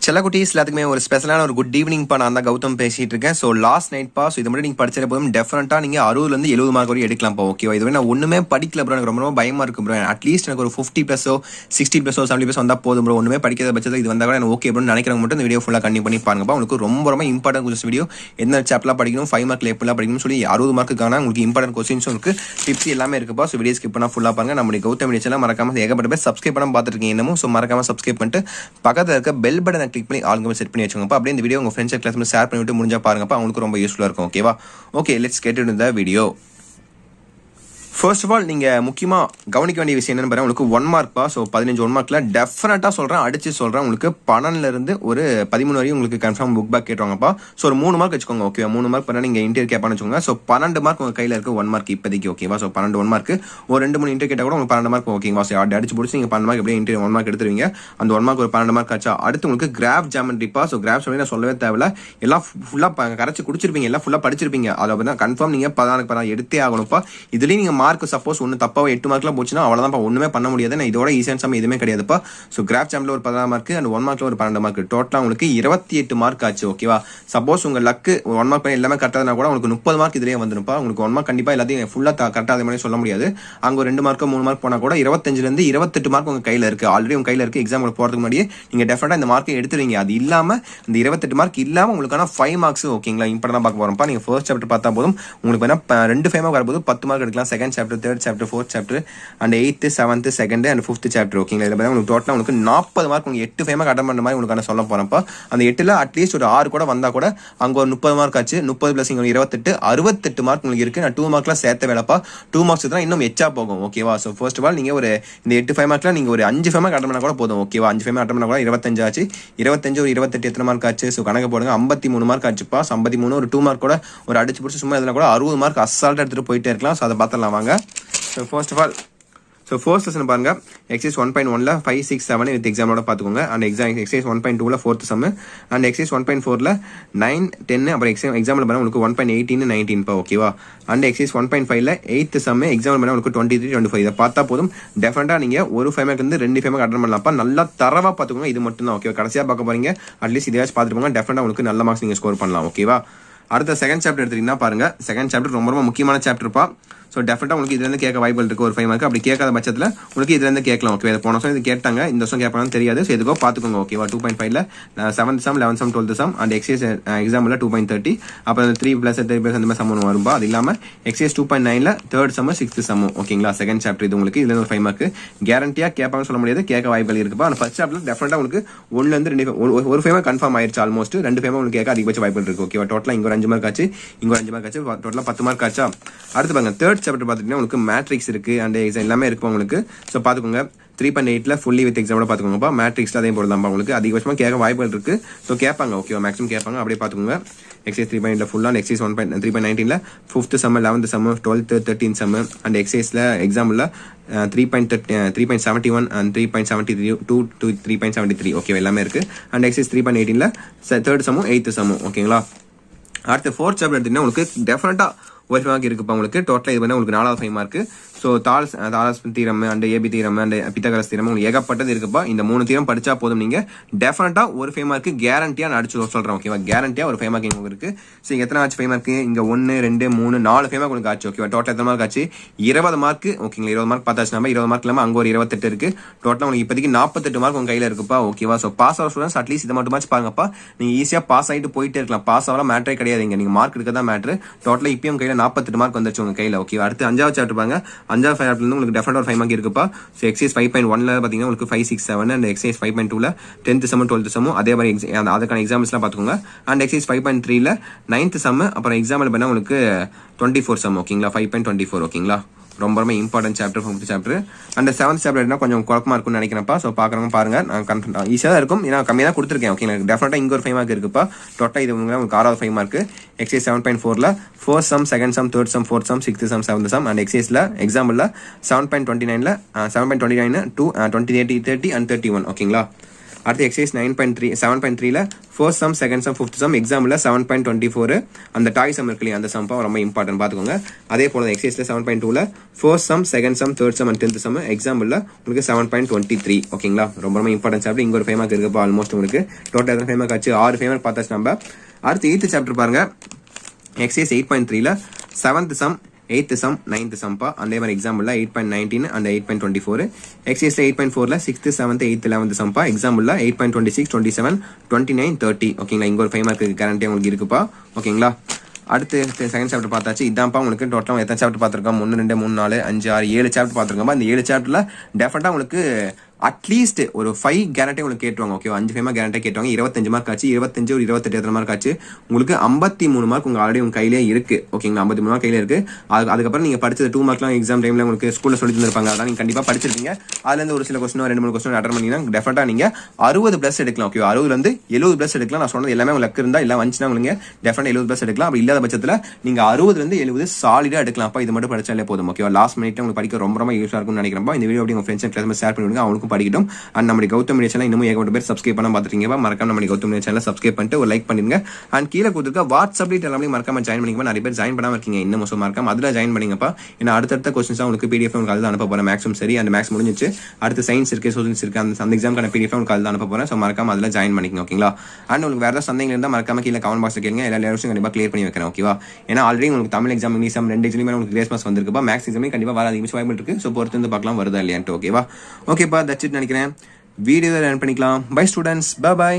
செல்லக்குட்டீஸ் எல்லாத்துக்குமே ஒரு ஸ்பெஷலான ஒரு குட் ஈவினிங் பா. நான் தான் கௌதம் பேசிட்டு இருக்கேன். ஸோ லாஸ்ட் நைட் பா. ஸோ இது மட்டும் நீங்கள் படிச்சிட போதும் டெஃபினட்டாக நீங்கள் 60லேருந்து 70 மார்க் வரையும் எடுக்கலாம் பா. ஓகேவா? இதுவே நான் ஒன்றுமே படிக்கல ப்ரோ, எனக்கு ரொம்ப பயமாக இருக்கு ப்ரோ. அட்லீஸ்ட் எனக்கு ஒரு 50+, 60+, 70+ வந்தால் போதும் ப்ரோ. ஒன்றுமே படிக்காத பட்சத்தில் இது வந்தால் கூட எனக்கு ஓகே ப்ரோ நினைக்கிறவங்க மட்டும் இந்த வீடியோ ஃபுல்லாக கண்டிப்பாக பண்ணி பாருங்கப்பா. உங்களுக்கு ரொம்ப இம்பார்ட்டன்ட் கொஸ்டின் வீடியோ. எந்த சாப்டர்லாம் படிக்கணும், 5 மார்க்கில் எப்படிலாம் படிக்கணும்னு சொல்லி 60 மார்க்குக்கான உங்களுக்கு இம்பார்ட்டன்ட் கொஸ்டின்ஸும் இருக்குது, டிப்ஸ் எல்லாமே இருக்குப்பா. ஸோ வீடியோ ஸ்கிப் பண்ணால் ஃபுல்லாக பாருங்க. நம்மளுடைய கௌதம் வீடியோஸ் எல்லாம் மறக்காம ஏகப்பட்ட பேர் சப்ஸ்கிரைப் பண்ணாமல் பார்த்துருக்கீங்க என்னமோ. ஸோ மறக்காம சப்ஸ்கிரைப் பண்ணிட்டு பக்கத்தில் இருக்க பெல் பட்டனை கிளிக் பண்ணி ஆளுங்க செட் பண்ணி வச்சுக்கோங்கப்பா. அப்படியே இந்த வீடியோ உங்கள் ஃப்ரெண்ட்ஸ் கிளாஸ் ஷேர் பண்ணிவிட்டு முடிஞ்சா பாருங்கப்பா. அவங்களுக்கு ரொம்ப யூஸ்ஃபுல்லாக இருக்கும். ஓகேவா? Okay, let's get into the video. First of all நீங்கள் முக்கியமாக கவனிக்க வேண்டிய விஷயம் என்னென்னு பாருங்கள். உங்களுக்கு 1 மார்க் பா. ஸோ 15 1 மார்க்கில் டெஃபினட்டாக சொல்கிறேன், அடிச்சு சொல்கிறேன், உங்களுக்கு 12லேருந்து ஒரு 13 வரையும் உங்களுக்கு கன்ஃபார்ம் புக் பேக் கேட்டுவாங்கப்பா. ஸோ ஒரு 3 மார்க் வச்சுக்கோங்க. ஓகேவா? 3 மார்க் பண்ணால் நீங்கள் இன்டர் கேட்பான்னு வச்சுக்கோங்க. ஸோ 12 மார்க் உங்கள் கையில் இருக்குது 1 மார்க் இப்போதைக்கு. ஓகேவா? ஸோ 12 1 மார்க் ஒரு 2-3 இன்டர் கேட்டால் கூட உங்களுக்கு 12 மார்க் ஓகேவா? ஸோ அடிச்சு பிடிச்சி நீங்கள் 12 மார்க் எப்படியே இன்டர் 1 மார்க் எடுத்துருவீங்க. அந்த 1 மார்க் ஒரு 12 மார்க் ஆச்சா. அடுத்து உங்களுக்கு கிராஃப் ஜாமெட்ரி பா. ஸோ கிராஃப் சொல்லி நான் சொல்லவே தேவையில்ல, எல்லாம் ஃபுல்லாக கரைச்சி குடிச்சிருப்பீங்க, எல்லாம் ஃபுல்லாக படிச்சிருப்பீங்க. அதை வந்து கன்ஃபார்ம் நீங்கள் 14 எடுத்தே ஆகணும்ப்பா. இதுலேயும் நீங்கள் மார்க் சப்போஸ் ஒன்று தப்பாக 8 மார்க்லாம் போச்சுன்னா அவ்வளோதான், ஒன்றுமே பண்ண முடியாது. நான் இதோட ஈஸியான சம் எதுவுமே கிடையாதுப்பா. ஸோ கிராஃப் ஜாமில் ஒரு 14 மார்க் அண்ட் 1 மார்க்கில் ஒரு 12 மார்க், டோட்டலாக உங்களுக்கு 28 மார்க் ஆச்சு. ஓகேவா? சப்போஸ் உங்கள் லக்கு 1 மார்க் பண்ணி எல்லாமே கரெக்டாக கூட உங்களுக்கு 30 மார்க் இதுலேயே வந்துருப்பா. உங்களுக்கு 1 மார்க் கண்டிப்பாக எல்லாத்தையும் ஃபுல்லாக கரெக்டாக அதே மாதிரி சொல்ல முடியாது. அங்கே ஒரு 2 மார்க் 3 மார்க் போனால் கூட 25லேருந்து 28 மார்க் உங்கள் கையில் இருக்குது. ஆல்ரெடி உங்கள் கையில் இருக்குது. எக்ஸாம் போகிறதுக்கு முன்னாடியே நீங்கள் டெஃபினட்டாக இந்த மார்க்கை எடுத்துருவீங்க. அது இல்லாமல் இந்த 28 மார்க் இல்லாமல் உங்களுக்கான 5 மார்க்ஸ் ஓகேங்களா இம்பார்ட்டன் தான் பார்க்க போகிறோம்ப்பா. நீங்கள் ஃபர்ஸ்ட் சாப்டர் பார்த்தா போதும் உங்களுக்கு வேணா 2 5 மார்க் வரும்போது 10 மார்க் எடுக்கலாம். Second chapter, third chapter, fourth chapter and 8th 7th 2nd and 5th chapter. ஓகேங்களா? இதில் உங்களுக்கு டோட்டலாக உங்களுக்கு 40 மார்க் உங்களுக்கு 8 5 மார்க் அட்டன் பண்ணுற மாதிரி உங்களுக்கு சொல்ல போகிறப்பா. அந்த 8ல் அட்லீஸ்ட் ஒரு 6 கூட வந்தால் கூட அங்கே ஒரு 30 மார்க் ஆச்சு. 30 + இங்கே 28 68 மார்க் உங்களுக்கு இருக்குது. நான் 2 மார்க்லாம் சேர்த்த வேலைப்பா. 2 மார்க்ஸ் தான் இன்னும் எச்சா போகும். ஓகேவா? ஸோ ஃபர்ஸ்ட் ஆஃப் ஆல் நீங்கள் ஒரு இந்த 8 5 மார்க்கில் நீங்கள் ஒரு 5 5 மார்க் அட்டன் பண்ணால் கூட போதும். ஓகேவா? 5 5 மார்க் அட்டன் பண்ணால் கூட 25 ஆச்சு. 25 ஒரு 28 எத்தனை மார்க் ஆச்சு? ஸோ கணக்கு போடுங்க. 53 மார்க் ஆச்சுப்பா. 53 ஒரு 2 மார்க் கூட ஒரு அடிச்சு பிடிச்சி சும்மா இதில் கூட 60 மார்க் அசால்ட்டாக எடுத்துகிட்டு போயிட்டே இருக்கலாம். ஸோ அதை பார்த்துடலாம் வாங்க. So first of all first lesson பாருங்க. எக்ஸைஸ் 1.1ல் 5 6 7 வித் எக்ஸாமோட பார்த்துக்கோங்க. அண்ட் எக்ஸைஸ் 1.2ல் 4th சம் அண்ட் எக்ஸைஸ் 1.4ல் 9 10 அப்புறம் எக்ஸாம்பிள் பண்ணால் உங்களுக்கு 1.18 19 பா. ஓகேவா? அண்ட் எக்ஸைஸ் 1.5ல் 8th சம் எக்ஸாம்பிள் பண்ணால் உங்களுக்கு 23 25. இதை பார்த்தா போதும் டெஃபினட்டாக நீங்கள் ஒரு 5 மார்க் வந்து 2 5 மார்க் அட்டன் பண்ணலாம்ப்பா. நல்லா தரவாக பார்த்துக்கோங்க. இது மட்டும் தான். ஓகேவா? கடைசியாக பார்க்க போறீங்க. அட்லீஸ்ட் இதையாச்சும் பார்த்துட்டு போங்க. டெஃபினட்டாக உங்களுக்கு நல்ல மார்க்ஸ் நீங்கள் ஸ்கோர் பண்ணலாம். ஓகேவா? அடுத்த செகண்ட் சாப்டர் எடுத்துட்டீங்கன்னா பாருங்க. செகண்ட் சாப்டர் ரொம்ப முக்கியமான சாப்டர்ப்பா. ஸோ டெஃபினட்டாக உங்களுக்கு இதுலேருந்து கேட்க வாய்ப்புகள் இருக்குது. ஒரு 5 மார்க் அப்படி கேட்காத பட்சத்தில் உங்களுக்கு இதுலேருந்து கேட்கலாம். ஓகே, போன வருஷம் இது கேட்டாங்க, இந்த வருஷம் கேட்பாங்கன்னு தெரியாது. ஸோ எதுக்கோ பார்த்துக்கோங்க. ஓகேவா? 2.5ல் 7th sum 11th sum 12th sum and exercise example 2.30 அப்புறம் 3+3+ அந்த மாதிரி சம் ஒன்று வரும்பா. அது இல்லாமல் எக்ஸைஸ் 2.9ல் 3rd சம் 6th சம். ஓகேங்களா? செகண்ட் சாப்டர் இது உங்களுக்கு இதுல ஒரு 5 மார்க் கேரண்டியாக கேட்பாங்கன்னு சொல்ல முடியாது, கேட்க வாய்ப்புகள் இருக்குப்பா. அந்த ஃபர்ஸ்ட் சாப்டர் டெஃபினட்டாக உங்களுக்கு 1லேருந்து 2 ஒரு 5 மார்க் கன்ஃபார்ம் ஆயிடுச்சு. ஆல்மோஸ்ட் 2 5 மார்க் உங்களுக்கு கேட்க அதிகபட்ச வாய்ப்புகள் இருக்கு. ஓகேவா? டோட்டலாக இங்கே ஒரு 5 மார்க் ஆச்சு, இங்கே ஒரு 5 மார்க் ஆச்சு, டோட்டலாக 10 மார்க் ஆச்சா. அடுத்து பாருங்க, தேர்ட் சாப்டர் பார்த்துட்டீங்கன்னா உங்களுக்கு மேட்ரிக்ஸ் இருக்கு அண்ட் எல்லாமே இருக்கு உங்களுக்கு. ஸோ பார்த்துக்கோங்க. 3.8ல் ஃபுல்லி வித் எக்ஸாமோட பார்த்துக்கோங்கப்பா. மேட்ரிக்ஸ்ல அதே போல தான் உங்களுக்கு அதிகபட்சமாக கேட்க வாய்ப்புகள் இருக்கு. ஸோ கேட்பாங்க. ஓகேவா? மேக்ஸிமம் கேட்பாங்க. அப்படியே பார்த்துக்கோங்க. எக்ஸைஸ் 3.8ல் ஃபுல்லாக எக்ஸைஸ் 3.19ல் 5th sum 11th sum 12th 13th sum and எக்ஸைஸில் எக்ஸாம்பிள் 3.71 அண்ட் 3.72 to 3.73. ஓகேவா? எல்லாமே இருக்கு. அண்ட் எக்ஸைஸ் 3.18ல் 3rd சம்மும் 8th சம்மும். ஓகேங்களா? அடுத்து 4th சாப்டர் எடுத்தீங்கன்னா உங்களுக்கு டெஃபினட்டாக ஒரு 5 மார்க் இருக்குப்பா. உங்களுக்கு டோட்டலாக இது பண்ணால் உங்களுக்கு 4வது 5 மார்க். ஸோ தாலஸ் தீரம் அண்ட் ஏபி தீரம் அண்ட் பித்தகரஸ் தீரம் உங்களுக்கு ஏகப்பட்டது இருக்குப்பா. இந்த 3 தீரம் படிச்சா போதும், நீங்கள் டெஃபினட்டாக ஒரு 5 மார்க்கு கேரண்டியாக நான் அடிச்சு சொல்கிறேன். ஓகேவா? கேரண்டியாக ஒரு 5 மார்க் உங்களுக்கு இருக்கு. ஸோ எத்தனை ஆச்சு 5 மார்க்கு? இங்கே 1 2 3 4 5 மார்க் உங்களுக்கு ஆச்சு. ஓகேவா? டோட்டல் எத்தனை மார்க் ஆச்சு? 20 மார்க். ஓகேங்களா? 20 மார்க் பார்த்தாச்சு நம்ம. 20 மார்க் இல்லாமல் அங்கே ஒரு 28 இருக்கு. டோட்டலாக உங்களுக்கு இப்போதைக்கு 48 மார்க் உங்கள் கையில் இருக்குப்பா. ஓகேவா? ஸோ பாஸ் ஆகிற ஸ்டூடெண்ட்ஸ் அட்லீஸ்ட் இதை மட்டுமாச்சு பாருங்கப்பா. நீங்கள் ஈஸியாக பாஸ் ஆகிட்டு போயிட்டே இருக்கலாம். பாஸ் ஆகலாம் மேட்ரே கிடையாது. நீங்கள் மார்க் எடுக்க தான் மேட்ரு. டோட்டலாக இப்பயும் கையில் 48 மார்க் வந்துச்சு உங்கள் கையில். ஓகே, அடுத்து 5வது சாப்டர் பாருங்க. 5வது சாப்டர்ல உங்களுக்கு டெஃபினட்டா ஒரு 5 மார்க் இருக்குப்பா. ஸோ எக்ஸைஸ் 5.1ல பார்த்தீங்கன்னா உங்களுக்கு 5 6 7 அண்ட் எக்ஸைஸ் 5.2ல 10th சம் 12th சம் அதே மாதிரி அதுக்கான எக்ஸாம்பிள்ஸ்லாம் பார்த்துக்கோங்க. அண்ட் எக்ஸைஸ் 5.3ல 9th சம் அப்புறம் எக்ஸாம்பிள் பண்ணால் உங்களுக்கு 24 சம். ஓகேங்களா? 5.24. ஓகேங்களா? ரொம்ப important chapter 5th chapter. And 7th chapter கொஞ்சம் குழப்பமா இருக்கும்னு நினைக்கிறேன்ப்பா. ஸோ பார்க்குறவங்க பாருங்க, நான் கன்ஃபார்ம் ஈஸியாக தான் இருக்கும். ஏன்னா கம்மியாக தான் கொடுத்துருக்கேன். ஓகே, டெஃபினட்டாக இங்கே ஒரு 5 மார்க் இருக்குப்பா. டோட்டலாக இது உங்களுக்கு 6வது 5 மார்க். எக்ஸைஸ் 7.4ல 4th sum 2nd sum 3rd sum 4th sum 6th sum 7th sum and எக்ஸைஸில் எக்ஸாம்பிளில் 7.29ல 7.29 to 20 30 and 31. ஓகேங்களா? அடுத்து எக்ஸசைஸ் 9.3 7.3ல first sum second sum fifth sum example 7.24 அந்த டாய் சம் இருக்கு இல்லையா அந்த சம் ரொம்ப இம்பார்ட்டன்ட் பார்த்துக்கோங்க. அதே போல எக்ஸசைஸ்ல 7.2ல first sum second sum third sum and 10th sum எக்ஸாம்பிள்ல உங்களுக்கு 7.23 ஓகேங்களா. ரொம்ப இம்பார்ட்டன்ட் சாப்டர். இங்க ஒரு 5 மார்க் இருக்குப்பா ஆல்மோஸ்ட் உங்களுக்கு டோட்டல் எத்தனை 5 மார்க் ஆச்சு 6 5 மார்க் பார்த்தாச்சு நம்ம. அடுத்து 8th சாப்டர் பாருங்க. Exercise 8.3ல 7th some 8th some 9th சம்பா அதே மாதிரி எக்ஸாம்பிள்ல 8.19 and 8.24 எக்ஸசைஸ்ல 8.4ல 6th 7th 8th 11th சம்பா எக்ஸாம்பிள்ல 8.26 27 29 30 ஓகேங்களா. இங்க ஒரு 5 மார்க் கேரண்டி உங்களுக்கு இருக்குப்பா ஓகேங்களா. அடுத்து செகண்ட் சாப்டர் பார்த்தாச்சு. இதான்ப்பா உங்களுக்கு டோட்டலாக எத்தனை சாப்டர் பார்த்துருக்கோம் 1 2 3 4 5 6 7 சாப்டர் பார்த்துருக்கோம். அந்த 7 சாப்டர்ல டெஃபினட்டா உங்களுக்கு அட்லீஸ்ட் ஒரு 5 கேரண்டி உங்களுக்கு கேட்டுவாங்க ஓகேவா. 5 5 கேரண்டி கேட்டுவாங்க. 25 மார்க் ஆச்சு 25 ஒரு 28 எத்தனை மார்க் ஆச்சு உங்களுக்கு 53 மார்க் உங்க ஆல்ரெடி உங்க கையிலே இருக்கு ஓகேங்களா. 53 மார்க் கையில இருக்கு. அதுக்கப்புறம் நீங்க படிச்சது 2 மார்க்லாம் எக்ஸாம் டைம்ல உங்களுக்கு ஸ்கூல்ல சொல்லி தந்திருப்பாங்க. அதான் நீங்க கண்டிப்பா படிச்சிருப்பீங்க. அதுல இருந்து ஒரு சில கொஸ்டின் 2 3 கொஸ்டின் அட்டன் பண்ணீங்கன்னா டெஃபினட்டா நீங்க 60 பிளஸ் எடுக்கலாம் ஓகேவா. 60ல இருந்து 70 பிளஸ் எடுக்கலாம். நான் சொன்னது எல்லாமே உங்களுக்கு இருந்தா இல்ல வந்துச்சுன்னா உங்களுக்கு டெஃபினட்டா 70 பிளஸ் எடுக்கலாம். அப்படி இல்லாத பட்சத்துல நீங்க 60ல இருந்து 70 சாலிடா எடுக்கலாம். அப்ப இது மட்டும் படிச்சாலே போதும் ஓகேவா. லாஸ்ட் மினிட்ல உங்களுக்கு படிக்க ரொம்ப யூஸ்ஃபுல்லா இருக்கும்னு நினைக்கிறேன். இந்த வீடியோ அப்படி உங்க ஃப்ரெண்ட்ஸ் அண்ட் கிளாஸ்மேட்ஸ் ஷேர் பண்ணிவிடுங்க. அவங்களுக்கும் படிக்கட்டும். அண்ட் நம்ம கௌதம் மீடியா சேனல் இன்னும் ஏகப்பட்ட பேர் சப்ஸ்கிரைப் பண்ண பார்த்துருக்கீங்க. மறக்காம நம்ம கௌதம் மீடியா சேனல் சப்ஸ்கிரைப் பண்ணிட்டு ஒரு லைக் பண்ணிருங்க. அண்ட் கீழே கொடுத்துருக்க வாட்ஸ்அப் எல்லாமே மறக்காம ஜாயின் பண்ணிங்க. நிறைய பேர் ஜாயின் பண்ணாம இருக்கீங்க. இன்னும் மறக்காம அதுல ஜாயின் பண்ணிங்கப்பா. ஏன்னா அடுத்த கொஸ்டின்ஸ் உங்களுக்கு பிடிஎஃப் உங்களுக்கு அதுதான் அனுப்ப போறேன். மேக்ஸும் சரி அந்த மேக்ஸ் முடிஞ்சிச்சு. அடுத்து சயின்ஸ் இருக்கு சோசியல்ஸ் இருக்கு அந்த எக்ஸாம்க்கான பிடிஎஃப் உங்களுக்கு அதுதான் அனுப்ப போறேன். ஸோ மறக்காம அதுல ஜாயின் பண்ணிக்கங்க ஓகேங்களா. அண்ட் உங்களுக்கு வேற ஏதாவது சந்தேகம் இருந்தால் மறக்காம கீழே கமெண்ட் பாக்ஸ் கேளுங்க. எல்லா லெவல்ஸும் கண்டிப்பா கிளியர் பண்ணி வைக்கிறேன் ஓகேவா. ஏன்னா ஆல்ரெடி உங்களுக்கு தமிழ் எக்ஸாம் இங்கிலீஷ் எக்ஸாம் 2 எக்ஸாமே உங்களுக்கு கிரேஸ் மார்க்ஸ் வந்திருக்குப்பா. மேக்ஸ் எக்ஸாமே கண்டிப்பா வர அதிகமாக வாய்ப்பு இருக்கு. ஸோ பொறுத்து வந்து பார்க்கலாம் வருதா இல்லையான்ட்டு ஓகேவா. ஓகேப்பா தட்ஸ் இட் நினைக்கிறேன். வீடியோ ரன் பண்ணிக்கலாம். Bye students. பை.